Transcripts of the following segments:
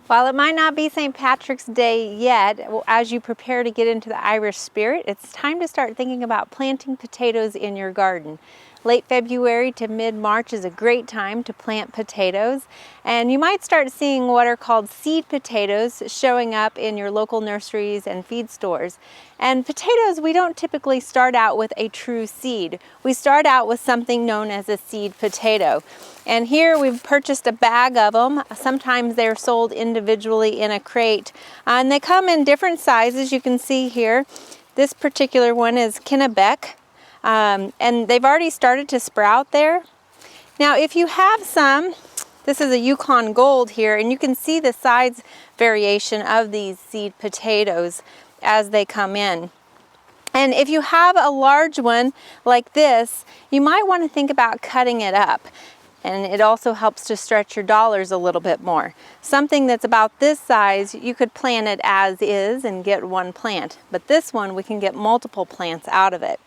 While it might not be St. Patrick's Day yet, as you prepare to get into the Irish spirit, it's time to start thinking about planting potatoes in your garden. Late February to mid-March is a great time to plant potatoes, and you might start seeing what are called seed potatoes showing up in your local nurseries and feed stores. And potatoes, we don't typically start out with a true seed. We start out with something known as a seed potato. And here we've purchased a bag of them. Sometimes they're sold individually in a crate. And they come in different sizes, you can see here. This particular one is Kennebec. And they've already started to sprout there. Now if you have some, this is a Yukon Gold here, and you can see the size variation of these seed potatoes as they come in. And if you have a large one like this, you might want to think about cutting it up. And it also helps to stretch your dollars a little bit more. Something that's about this size, you could plant it as is and get one plant. But this one, we can get multiple plants out of it.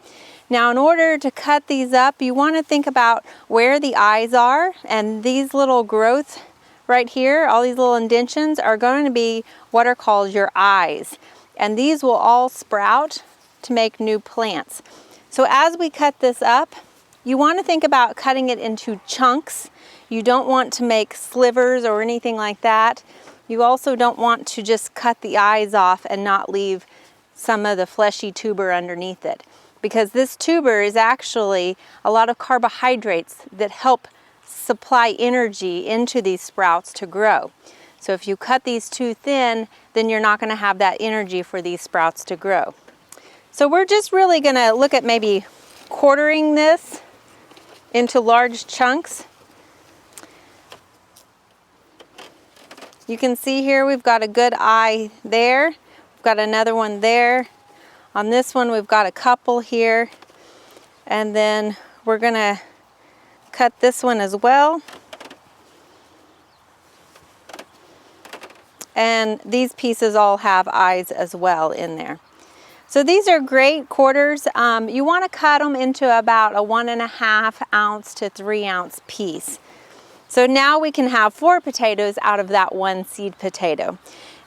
Now, in order to cut these up, you want to think about where the eyes are, and these little growths right here, all these little indentions are going to be what are called your eyes. And these will all sprout to make new plants. So as we cut this up, you want to think about cutting it into chunks. You don't want to make slivers or anything like that. You also don't want to just cut the eyes off and not leave some of the fleshy tuber underneath it, because this tuber is actually a lot of carbohydrates that help supply energy into these sprouts to grow. So if you cut these too thin, then you're not going to have that energy for these sprouts to grow. So we're just really going to look at maybe quartering this into large chunks. You can see here we've got a good eye there. We've got another one there. On this one we've got a couple here. And then we're going to cut this one as well. And these pieces all have eyes as well in there. So these are great quarters. You want to cut them into about a 1.5 ounce to 3 ounce piece. So now we can have 4 potatoes out of that one seed potato.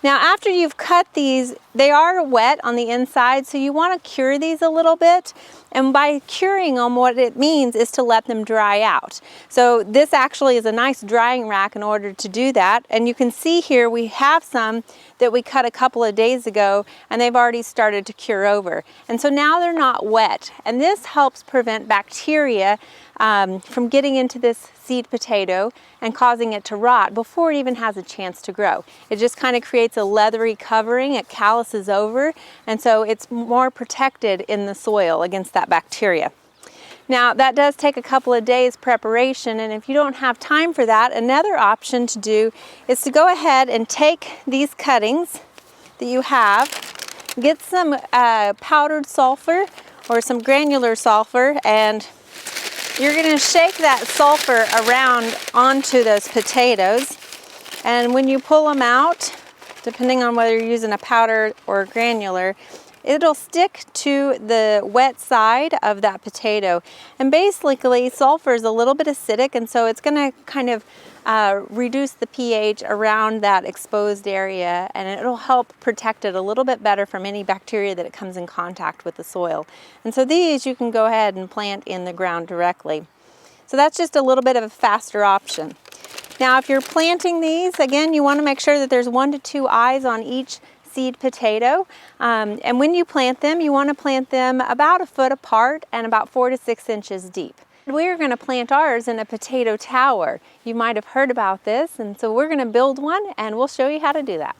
Now after you've cut these, they are wet on the inside, so you want to cure these a little bit. And by curing them, what it means is to let them dry out. So this actually is a nice drying rack in order to do that. And you can see here we have some that we cut a couple of days ago, and they've already started to cure over. And so now they're not wet. And this helps prevent bacteria from getting into this seed potato and causing it to rot before it even has a chance to grow. It just kind of creates a leathery covering, it calluses over, and so it's more protected in the soil against that bacteria. Now that does take a couple of days preparation, and if you don't have time for that, another option to do is to go ahead and take these cuttings that you have, get some powdered sulfur or some granular sulfur, and you're going to shake that sulfur around onto those potatoes. And when you pull them out, depending on whether you're using a powder or a granular, it'll stick to the wet side of that potato. And basically sulfur is a little bit acidic, and so it's going to kind of reduce the pH around that exposed area, and it'll help protect it a little bit better from any bacteria that it comes in contact with the soil. And so these you can go ahead and plant in the ground directly. So that's just a little bit of a faster option. Now if you're planting these, again, you want to make sure that there's 1 to 2 eyes on each seed potato. And when you plant them, you want to plant them about 1 foot apart and about 4 to 6 inches deep. We're going to plant ours in a potato tower. You might have heard about this, and so we're going to build one, and we'll show you how to do that.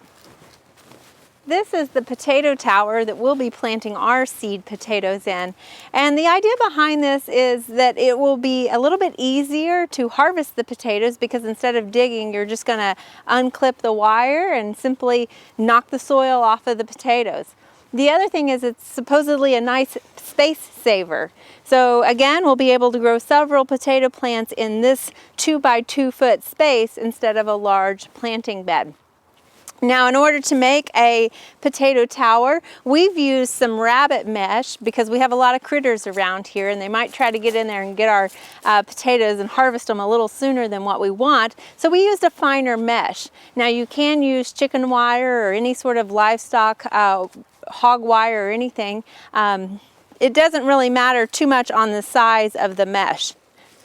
This is the potato tower that we'll be planting our seed potatoes in. And the idea behind this is that it will be a little bit easier to harvest the potatoes, because instead of digging, you're just going to unclip the wire and simply knock the soil off of the potatoes. The other thing is it's supposedly a nice space saver. So again, we'll be able to grow several potato plants in this 2 by 2 foot space instead of a large planting bed. Now, in order to make a potato tower, we've used some rabbit mesh because we have a lot of critters around here and they might try to get in there and get our potatoes and harvest them a little sooner than what we want. So we used a finer mesh. Now, you can use chicken wire or any sort of livestock hog wire or anything. It doesn't really matter too much on the size of the mesh.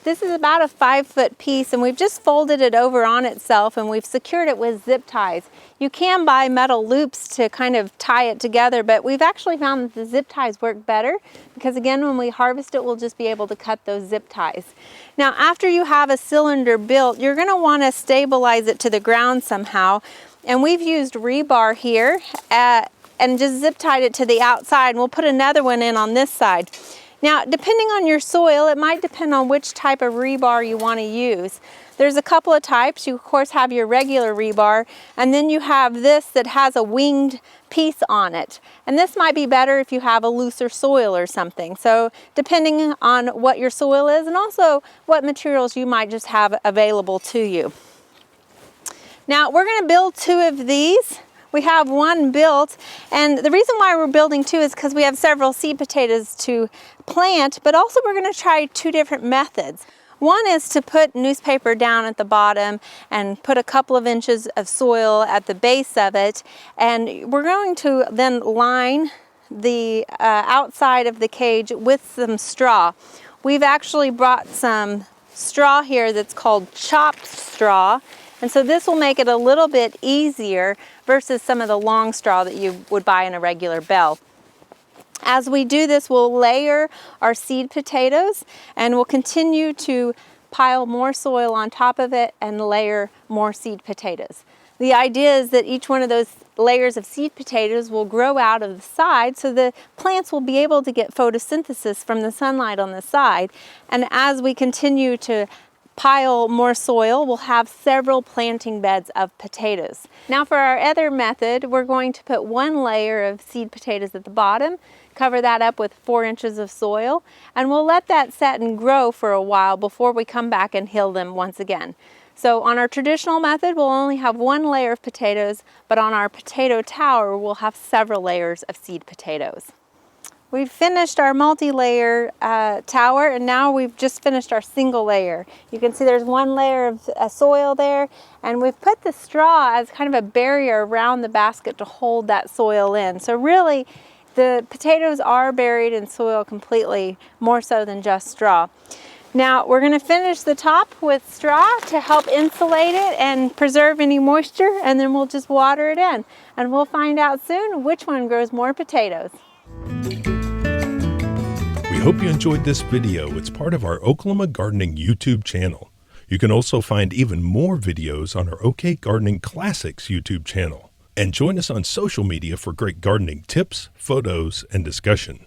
This is about a 5-foot piece and we've just folded it over on itself and we've secured it with zip ties. You can buy metal loops to kind of tie it together, but we've actually found that the zip ties work better because again, when we harvest it, we'll just be able to cut those zip ties. Now, after you have a cylinder built, you're going to want to stabilize it to the ground somehow. And we've used rebar here and just zip tied it to the outside, and we'll put another one in on this side. Now, depending on your soil, it might depend on which type of rebar you want to use. There's a couple of types. You, of course, have your regular rebar, and then you have this that has a winged piece on it. And this might be better if you have a looser soil or something. So, depending on what your soil is and also what materials you might just have available to you. Now, we're going to build 2 of these. We have one built, and the reason why we're building 2 is because we have several seed potatoes to plant, but also we're going to try 2 different methods. One is to put newspaper down at the bottom and put a couple of inches of soil at the base of it, and we're going to then line the outside of the cage with some straw. We've actually brought some straw here that's called chopped straw. And so this will make it a little bit easier versus some of the long straw that you would buy in a regular bell. As we do this, we'll layer our seed potatoes and we'll continue to pile more soil on top of it and layer more seed potatoes. The idea is that each one of those layers of seed potatoes will grow out of the side so the plants will be able to get photosynthesis from the sunlight on the side. And as we continue to pile more soil, we'll have several planting beds of potatoes. Now for our other method, we're going to put 1 layer of seed potatoes at the bottom, cover that up with 4 inches of soil, and we'll let that set and grow for a while before we come back and hill them once again. So on our traditional method, we'll only have 1 layer of potatoes, but on our potato tower, we'll have several layers of seed potatoes. We've finished our multi-layer tower, and now we've just finished our single layer. You can see there's 1 layer of soil there, and we've put the straw as kind of a barrier around the basket to hold that soil in. So really, the potatoes are buried in soil completely, more so than just straw. Now we're going to finish the top with straw to help insulate it and preserve any moisture, and then we'll just water it in. And we'll find out soon which one grows more potatoes. We hope you enjoyed this video. It's part of our Oklahoma Gardening YouTube channel. You can also find even more videos on our OK Gardening Classics YouTube channel. And join us on social media for great gardening tips, photos, and discussion.